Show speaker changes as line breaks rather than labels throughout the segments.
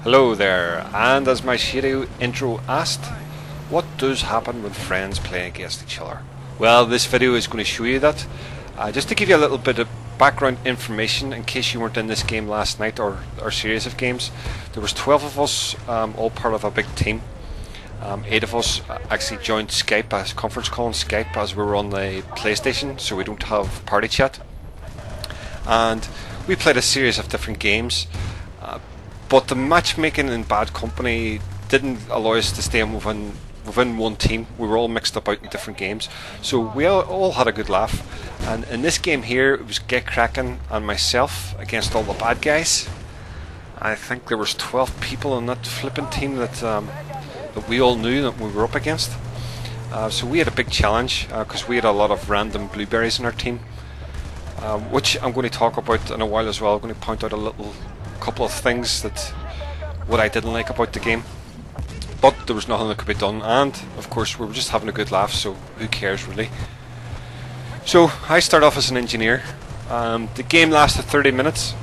Hello there, and as my shady intro asked, what does happen when friends play against each other? Well, this video is going to show you that. Just to give you a little bit of background information in case you weren't in this game last night or series of games, there was 12 of us, all part of a big team. 8 of us actually joined Skype, as conference call on Skype, as we were on the PlayStation, so we don't have party chat. And we played a series of different games. But the matchmaking in Bad Company didn't allow us to stay within one team. We were all mixed up out in different games. So we all had a good laugh. And in this game here, it was Getcrackin and myself against all the bad guys. I think there was 12 people on that flipping team that we all knew that we were up against. So we had a big challenge because we had a lot of random blueberries in our team, which I'm going to talk about in a while as well. I'm going to point out a couple of things that what I didn't like about the game, but there was nothing that could be done, and of course we were just having a good laugh, so who cares really. So I start off as an engineer. The game lasted 30 minutes.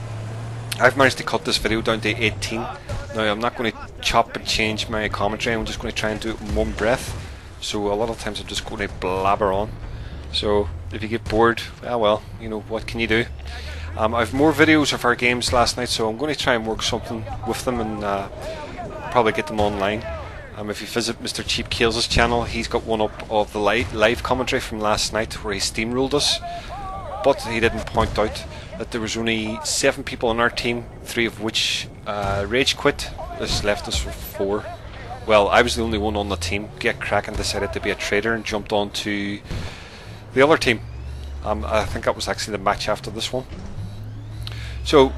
I've managed to cut this video down to 18. Now I'm not going to chop and change my commentary, I'm just going to try and do it in one breath, so a lot of times I'm just going to blabber on. So if you get bored, well, you know, what can you do? I've more videos of our games last night, so I'm going to try and work something with them and probably get them online. If you visit Mr. Cheap Kills' channel, he's got one up of the live commentary from last night where he steamrolled us, but he didn't point out that there was only 7 people on our team, 3 of which rage quit. This left us with 4. Well, I was the only one on the team. Getcrackin decided to be a traitor and jumped on to the other team. I think that was actually the match after this one. So,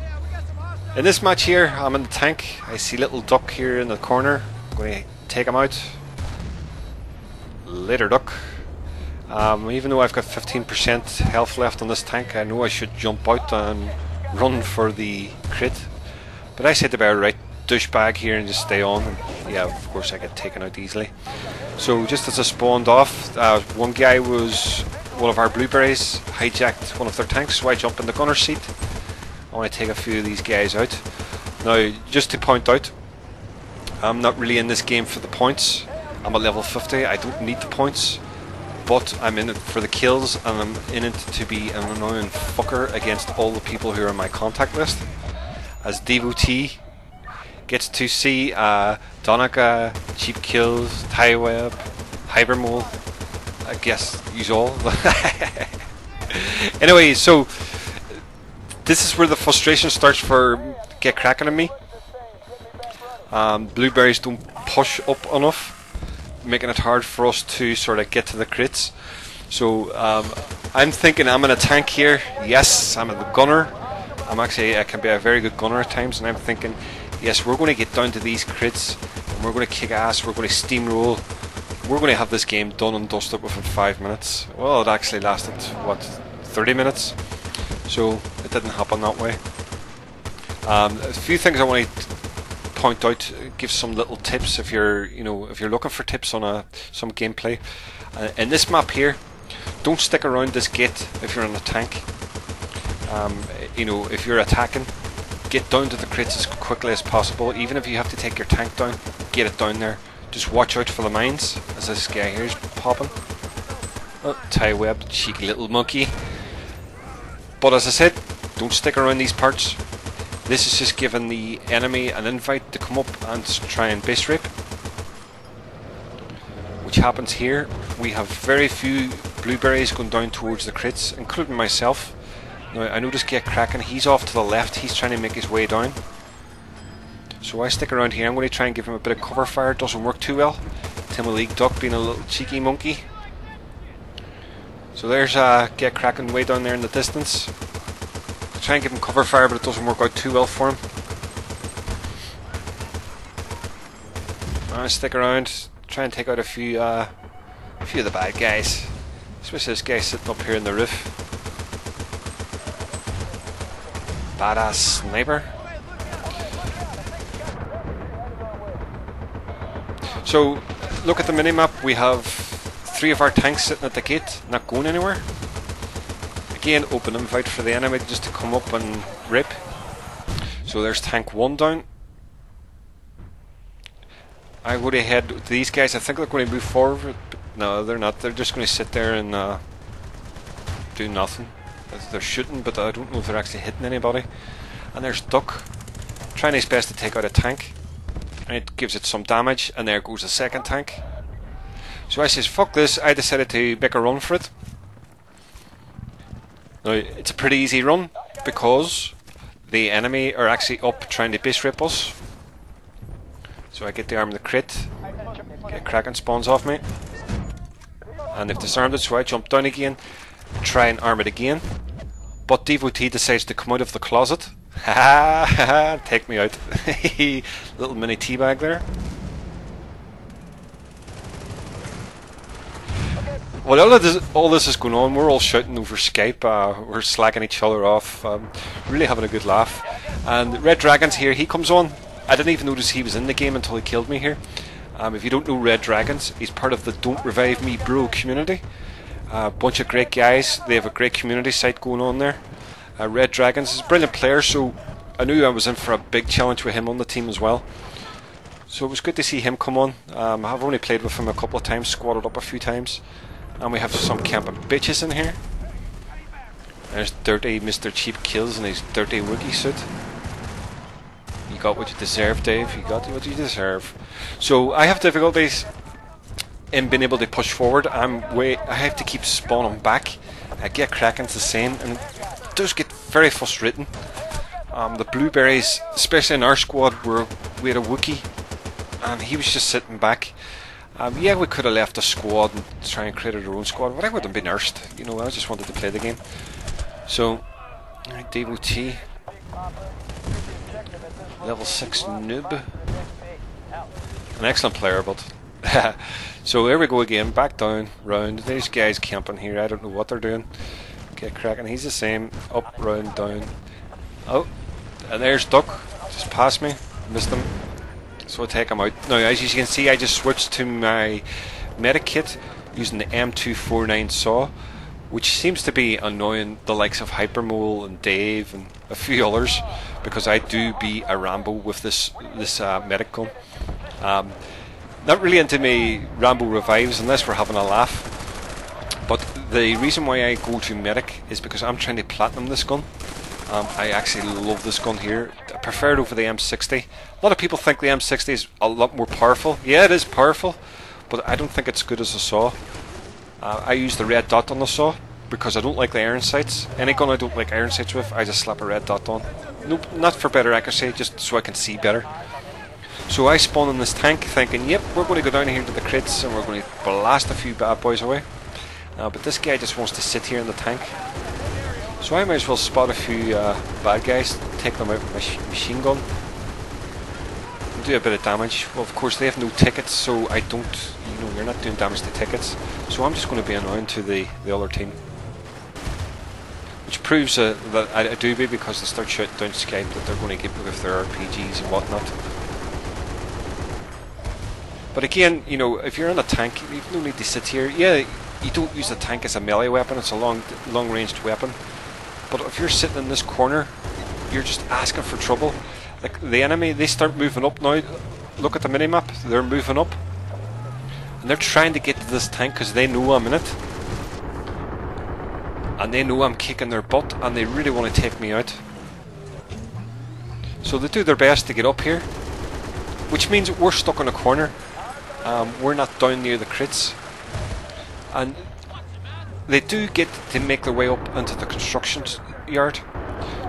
in this match here, I'm in the tank. I see little Duck here in the corner. I'm going to take him out. Later, Duck. Even though I've got 15% health left on this tank, I know I should jump out and run for the crit. But I said to be a right douchebag here and just stay on. And yeah, of course I get taken out easily. So just as I spawned off, one guy was one of our blueberries, hijacked one of their tanks, so I jump in the gunner seat. I want to take a few of these guys out. Now, just to point out, I'm not really in this game for the points. I'm at level 50, I don't need the points, but I'm in it for the kills, and I'm in it to be an annoying fucker against all the people who are on my contact list. As Devotee gets to see Donica, Cheap Kills, Tyweb, Hybermole, I guess use all. Anyway, so this is where the frustration starts for Getcrackin and me. Blueberries don't push up enough, making it hard for us to sort of get to the crits. So I'm thinking I'm in a tank here. Yes, I'm a gunner. I can be a very good gunner at times, and I'm thinking, yes, we're going to get down to these crits, and we're going to kick ass, we're going to steamroll. We're going to have this game done and dusted within 5 minutes. Well, it actually lasted, what, 30 minutes? So it didn't happen that way. A few things I want to point out, give some little tips if you're looking for tips on some gameplay. In this map here, don't stick around this gate if you're in a tank. If you're attacking, get down to the crits as quickly as possible. Even if you have to take your tank down, get it down there. Just watch out for the mines, as this guy here is popping. Oh, Tyweb, cheeky little monkey. But as I said, don't stick around these parts. This is just giving the enemy an invite to come up and try and base rape, which happens here. We have very few blueberries going down towards the crits, including myself. Now I notice Getcrackin, he's off to the left, he's trying to make his way down. So I stick around here. I'm going to try and give him a bit of cover fire. It doesn't work too well. Timberlake Duck being a little cheeky monkey. So there's Getcrackin way down there in the distance. Try and give him cover fire, but it doesn't work out too well for him. I stick around, try and take out a few of the bad guys. Especially this guy sitting up here in the roof. Badass sniper. So look at the minimap. We have 3 of our tanks sitting at the gate, not going anywhere. Again, open invite for the enemy just to come up and rip. So there's tank 1 down. I would have had these guys. I think they're going to move forward, but no, they're not. They're just going to sit there and do nothing. They're shooting, but I don't know if they're actually hitting anybody. And there's Duck, trying his best to take out a tank, and it gives it some damage, and there goes the second tank. So I says, fuck this, I decided to make a run for it. Now, it's a pretty easy run, because the enemy are actually up trying to base rape us. So I get the arm of the crit, Getcrackin spawns off me, and they've disarmed it, so I jump down again, try and arm it again. But Devotee decides to come out of the closet. Ha ha! Take me out. Little mini teabag there. Well, all this is going on, we're all shouting over Skype, we're slacking each other off, really having a good laugh. And Red Dragon's here, he comes on. I didn't even notice he was in the game until he killed me here. If you don't know Red Dragons, he's part of the Don't Revive Me Bro community. A bunch of great guys, they have a great community site going on there. Red Dragons is a brilliant player, so I knew I was in for a big challenge with him on the team as well. So it was good to see him come on. I've only played with him a couple of times, squatted up a few times. And we have some camping bitches in here. There's dirty Mr. Cheap Kills in his dirty Wookiee suit. You got what you deserve, Dave. You got what you deserve. So I have difficulties in being able to push forward. I have to keep spawning back. Getcrackin's the same, and it does get very frustrating. The blueberries, especially in our squad, we had a Wookiee, and he was just sitting back. Yeah, we could have left a squad and try and create our own squad, but I wouldn't have been nursed. You know, I just wanted to play the game. So, Devotee, level 6 noob, an excellent player, but so there we go again, back down, round. These guys camping here, I don't know what they're doing. Getcrackin, he's the same, up, round, down. Oh, and there's Duck, just past me, missed him. So I take him out. Now, as you can see, I just switched to my medic kit using the M249 saw, which seems to be annoying the likes of Hypermole and Dave and a few others, because I do be a Rambo with this medic gun. Not really into me Rambo revives unless we're having a laugh. But the reason why I go to medic is because I'm trying to platinum this gun. I actually love this gun here. I prefer it over the M60. A lot of people think the M60 is a lot more powerful. Yeah, it is powerful, but I don't think it's good as a saw. I use the red dot on the saw because I don't like the iron sights. Any gun I don't like iron sights with, I just slap a red dot on. Nope, not for better accuracy, just so I can see better. So I spawn in this tank thinking, yep, we're going to go down here to the crits and we're going to blast a few bad boys away. But this guy just wants to sit here in the tank. So I might as well spot a few bad guys, take them out with my machine gun, and do a bit of damage. Well, of course they have no tickets, so I don't, you know, you're not doing damage to tickets. So I'm just going to be annoying to the other team. Which proves that I do be, because they start shouting down Skype that they're going to get me with their RPGs and whatnot. But again, you know, if you're in a tank, you've no need to sit here. Yeah, you don't use the tank as a melee weapon, it's a long-ranged weapon. But if you're sitting in this corner, you're just asking for trouble. Like the enemy, they start moving up now. Look at the minimap, they're moving up. And they're trying to get to this tank because they know I'm in it. And they know I'm kicking their butt and they really want to take me out. So they do their best to get up here. Which means we're stuck in a corner. We're not down near the crits. And they do get to make their way up into the construction yard.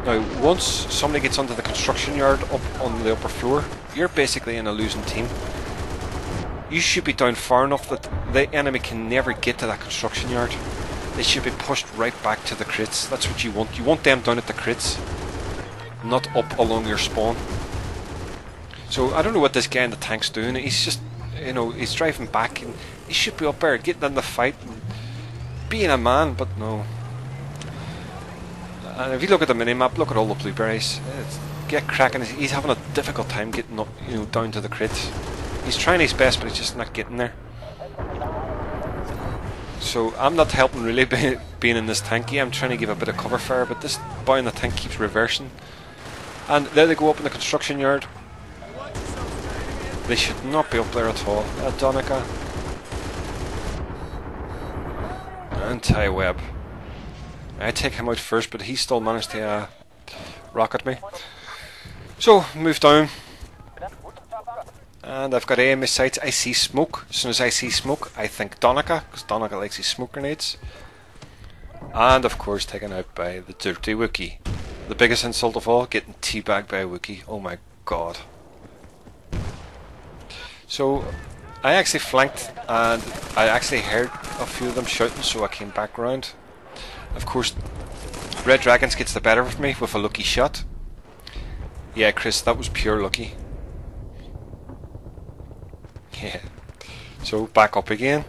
Now, once somebody gets onto the construction yard up on the upper floor, you're basically in a losing team. You should be down far enough that the enemy can never get to that construction yard. They should be pushed right back to the crits. That's what you want. You want them down at the crits, not up along your spawn. So I don't know what this guy in the tank's doing. He's just, you know, he's driving back and he should be up there getting in the fight and being a man, but no. And if you look at the minimap, look at all the blueberries. Getcrackin, he's having a difficult time getting up, you know, down to the crits. He's trying his best, but he's just not getting there. So I'm not helping really being in this tanky. I'm trying to give a bit of cover fire, but this boy in the tank keeps reversing. And there they go up in the construction yard. They should not be up there at all. Donica. Anti-web. I take him out first, but he still managed to rocket me. So, move down. And I've got A in my sights. I see smoke. As soon as I see smoke, I think Donica, because Donica likes his smoke grenades. And of course, taken out by the dirty Wookiee. The biggest insult of all, getting teabagged by a Wookiee. Oh my god. So, I actually flanked, and I actually heard a few of them shouting, so I came back round. Of course, Red Dragons gets the better of me with a lucky shot. Yeah, Chris, that was pure lucky. Yeah. So, back up again.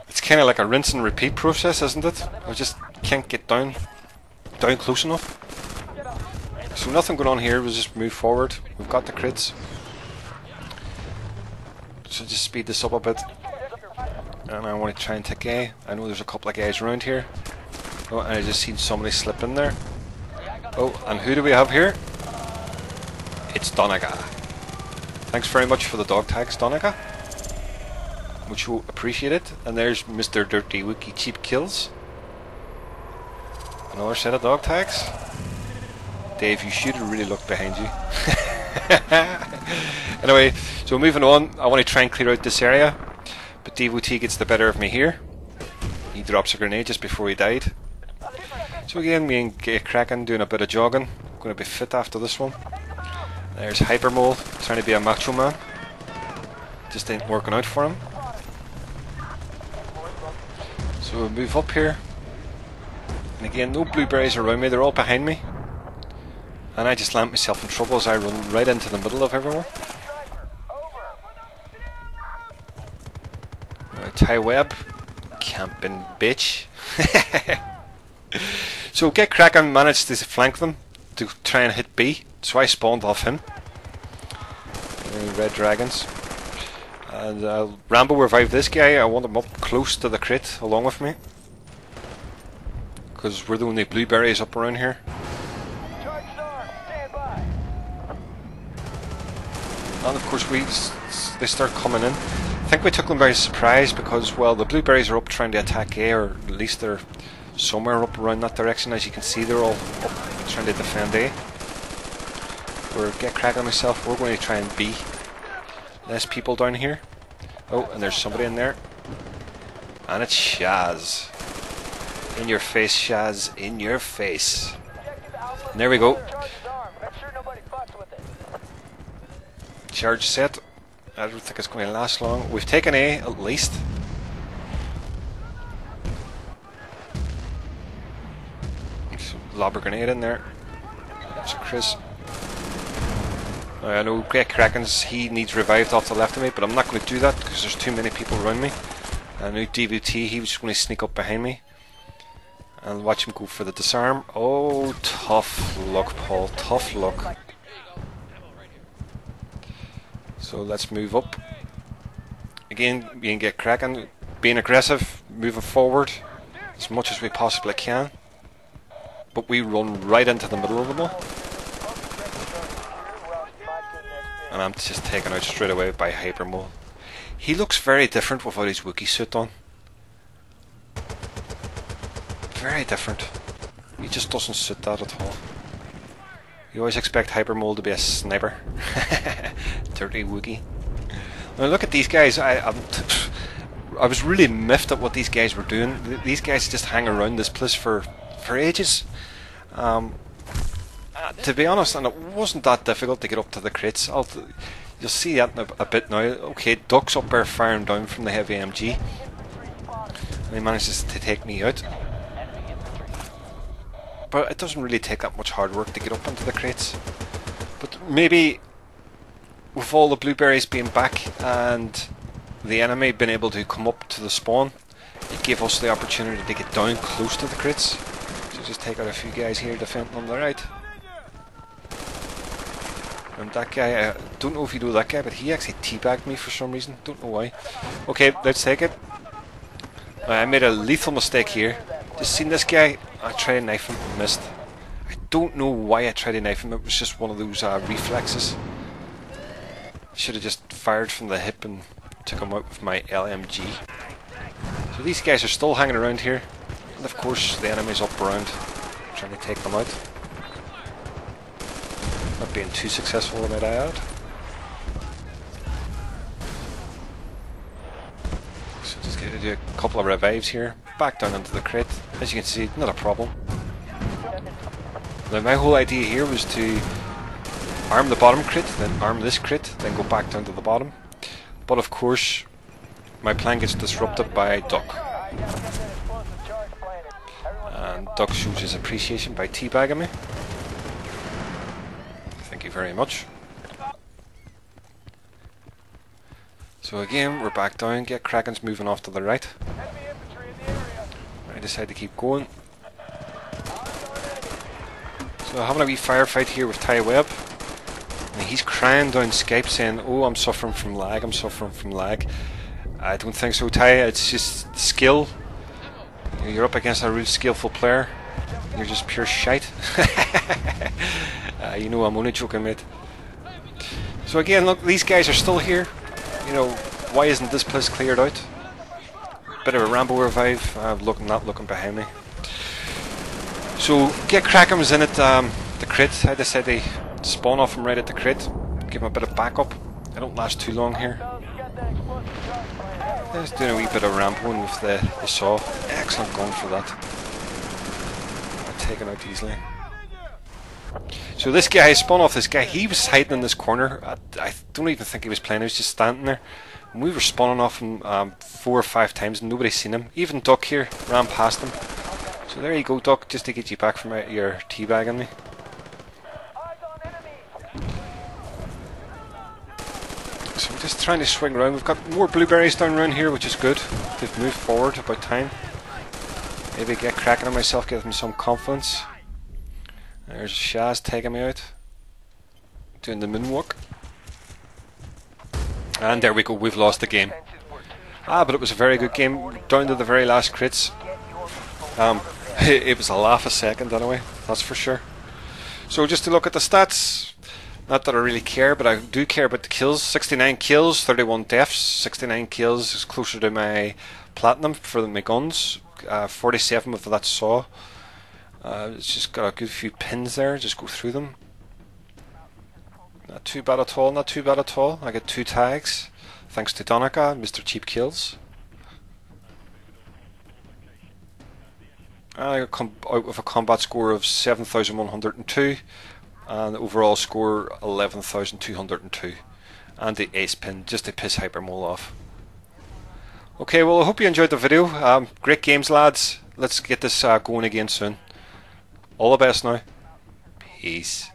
It's kind of like a rinse and repeat process, isn't it? I just can't get down close enough. So nothing going on here, we'll just move forward. We've got the crits. So just speed this up a bit. And I want to try and take A. I know there's a couple of guys around here. Oh, and I just seen somebody slip in there. Oh, and who do we have here? It's Donica. Thanks very much for the dog tags, Donica. Much appreciated. And there's Mr. Dirty Wookiee Cheap Kills. Another set of dog tags. Dave, you should have really looked behind you. Anyway, so moving on, I want to try and clear out this area. But DVT gets the better of me here. He drops a grenade just before he died. So again, me and Getcrackin doing a bit of jogging. Going to be fit after this one. There's Hypermole trying to be a macho man. Just ain't working out for him. So we'll move up here. And again, no blueberries around me, they're all behind me. And I just land myself in trouble as I run right into the middle of everyone. Tie web. Camping bitch. So Getcrackin managed to flank them to try and hit B. So I spawned off him. Red Dragons. And Rambo revived this guy. I want him up close to the crit along with me. Because we're the only blueberries up around here. And of course they start coming in. I think we took them by surprise because, well, the blueberries are up trying to attack A, or at least they're somewhere up around that direction. As you can see, they're all up trying to defend A. We're Getcrackin and myself, we're going to try and B. Less people down here. Oh, and there's somebody in there. And it's Shaz. In your face, Shaz. In your face. And there we go. Charge set. I don't think it's going to last long. We've taken A at least. Lob a grenade in there. There's Chris. I know Getcrackin's, he needs revived off the left of me, but I'm not going to do that because there's too many people around me. I know DVT, he was just going to sneak up behind me and watch him go for the disarm. Oh, tough luck, Paul, tough luck. So let's move up. Again, we can Getcrackin, being aggressive, moving forward as much as we possibly can. But we run right into the middle of them all. And I'm just taken out straight away by Hypermole. He looks very different without his Wookiee suit on. Very different. He just doesn't suit that at all. You always expect Hypermole to be a sniper. Dirty Wookiee. Now look at these guys. I was really miffed at what these guys were doing. These guys just hang around this place for ages. To be honest, and it wasn't that difficult to get up to the crates. You'll see that in a bit now. Okay, Duck's up there firing down from the heavy MG. And he manages to take me out. But it doesn't really take that much hard work to get up into the crates. But maybe with all the blueberries being back and the enemy being able to come up to the spawn, it gave us the opportunity to get down close to the crates. So just take out a few guys here defending on the right. And that guy, I don't know if you know that guy, but he actually teabagged me for some reason. Don't know why. Okay, let's take it. I made a lethal mistake here. Just seen this guy, I tried to knife him and missed. I don't know why I tried to knife him, it was just one of those reflexes. Should have just fired from the hip and took him out with my LMG. So these guys are still hanging around here, and of course the enemy's up around trying to take them out. Not being too successful, I might add. So just going to do a couple of revives here, back down into the crate. As you can see, not a problem. Now my whole idea here was to arm the bottom crate, then arm this crate, then go back down to the bottom. But of course, my plan gets disrupted by Duck. And Duck shows his appreciation by teabagging me. Thank you very much. So again, we're back down. Getcrackin's moving off to the right. I decide to keep going. So having a wee firefight here with Ty Webb. And he's crying down Skype saying, "Oh, I'm suffering from lag, I'm suffering from lag." I don't think so, Ty. It's just skill. You're up against a real skillful player. You're just pure shite. You know, I'm only joking, mate. So again, look, these guys are still here. You know, why isn't this place cleared out? Bit of a Rambo revive. Not looking behind me. So Getcrackin was in at the crit. I decided to spawn off him right at the crit. Give him a bit of backup. I don't last too long here. Just doing a wee bit of ramboing with the saw. Excellent gun for that. Taken out easily. So this guy, I spun off this guy. He was hiding in this corner. I don't even think he was playing. He was just standing there. And we were spawning off him 4 or 5 times and nobody's seen him. Even Duck here ran past him. So there you go, Duck, just to get you back from your teabagging me. So we're just trying to swing around. We've got more blueberries down around here, which is good. They've moved forward about time. Maybe Getcrackin on myself, give them some confidence. There's Shaz taking me out. Doing the moonwalk. And there we go, we've lost the game. But it was a very good game, down to the very last crits. It was a laugh a second anyway, that's for sure. So just to look at the stats, not that I really care, but I do care about the kills. 69 kills, 31 deaths. 69 kills is closer to my platinum for my guns. 47 of that saw. It's just got a good few pins there, just go through them. Not too bad at all, not too bad at all. I get 2 tags, thanks to Donica and Mr. Cheap Kills. I come out with a combat score of 7,102 and the overall score 11,202, and the ace pin just to piss Hypermole off. Okay, well I hope you enjoyed the video. Great games, lads. Let's get this going again soon. All the best now. Peace.